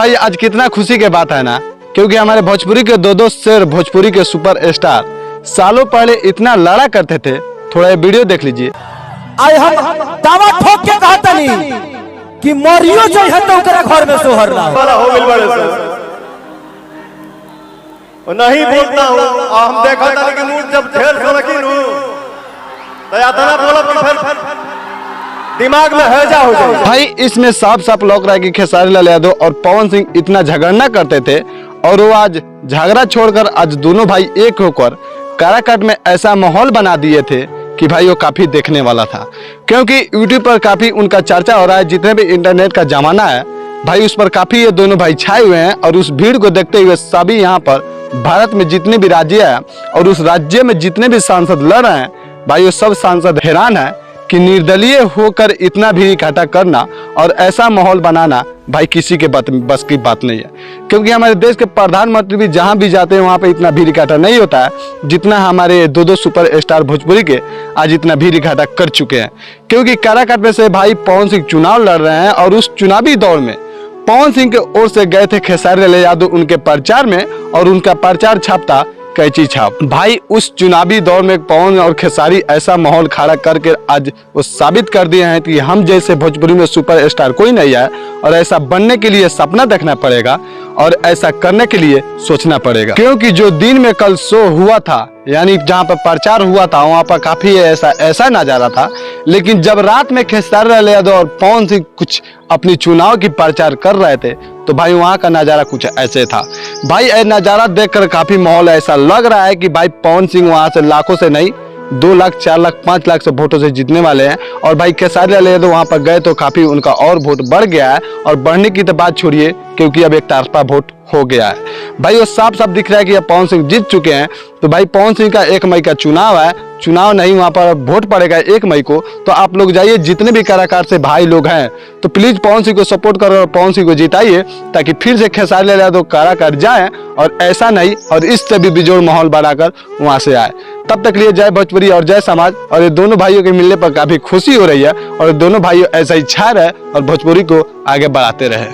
भाई आज कितना खुशी की बात है ना, क्योंकि हमारे भोजपुरी के दो शेर, भोजपुरी के सुपर स्टार सालों पहले इतना लड़ा करते थे। थोड़ा ये वीडियो देख लीजिए। आज हम दावा ठोक के कहता नहीं कि मरियो जो है तो ओकरा घर में सोहर ना हो मिल बड़े नहीं बोलता हूँ। हम देखा था कि मुंह जब ढेर सनकीन हूँ तो या तना बोलब कि फिर दिमाग में हैजा हो जाए। भाई इसमें साफ साफ लौक रहा है कि खेसारी लाल यादव और पवन सिंह इतना झगड़ना करते थे और वो आज झगड़ा छोड़कर आज दोनों भाई एक होकर काराकाट में ऐसा माहौल बना दिए थे कि भाई वो काफी देखने वाला था। क्योंकि यूट्यूब पर काफी उनका चर्चा हो रहा है, जितने भी इंटरनेट का जमाना है भाई उस पर काफी ये दोनों भाई छाए हुए हैं। और उस भीड़ को देखते हुए सभी यहाँ पर भारत में जितने भी राज्य है और उस राज्य में जितने भी सांसद लड़ रहे हैं भाई वो सब सांसद हैरान है कि निर्दलीय होकर इतना भी इकट्ठा करना और ऐसा माहौल बनाना भाई किसी के बस की बात नहीं है। क्योंकि हमारे देश के प्रधानमंत्री भी जहां भी जाते हैं वहां पे इतना भीड़ इकट्ठा नहीं होता है जितना हमारे दो सुपर स्टार भोजपुरी के आज इतना भीड़ इकट्ठा कर चुके हैं। क्योंकि काराकाट में से भाई पवन सिंह चुनाव लड़ रहे हैं और उस चुनावी दौर में पवन सिंह के ओर से गए थे खेसारी लाल यादव उनके प्रचार में और उनका प्रचार छापता कैची छाप। भाई उस चुनावी दौर में पवन और खेसारी ऐसा माहौल खड़ा करके आज वो साबित कर दिए हैं कि हम जैसे भोजपुरी में सुपर स्टार कोई नहीं है और ऐसा बनने के लिए सपना देखना पड़ेगा और ऐसा करने के लिए सोचना पड़ेगा। क्योंकि जो दिन में कल शो हुआ था यानी जहाँ पर प्रचार हुआ था वहाँ पर काफी ऐसा नजारा था, लेकिन जब रात में खेसारी लाल यादव और पवन सिंह कुछ अपनी चुनाव की प्रचार कर रहे थे तो भाई वहाँ का नजारा कुछ ऐसे था। भाई ये नजारा देखकर काफी माहौल ऐसा लग रहा है कि भाई पवन सिंह वहाँ से लाखों से नहीं 2 लाख 4 लाख 5 लाख से वोटों से जीतने वाले हैं। और भाई खेसारी लाल यादव वहाँ पर गए तो काफी उनका और वोट बढ़ गया है और बढ़ने की तो बात छोड़िए क्योंकि अब एक तरफा वोट हो गया है। भाई वो साफ साफ दिख रहा है कि अब पवन सिंह जीत चुके हैं। तो भाई पवन सिंह का 1 मई का चुनाव है, चुनाव नहीं वहाँ पर वोट पड़ेगा 1 मई को। तो आप लोग जाइए, जितने भी कलाकार से भाई लोग हैं तो प्लीज पवन सिंह को सपोर्ट करो और पवन सिंह को जिताइए ताकि फिर से खेसारी लाल यादव काराकाट जाए और ऐसा नहीं और इससे भी बेजोड़ माहौल बनाकर वहाँ से आए। तब तक लिए जय भोजपुरी और जय समाज। और ये दोनों भाइयों के मिलने पर काफी खुशी हो रही है और दोनों भाइयों ऐसा ही छा रहे और भोजपुरी को आगे बढ़ाते रहे।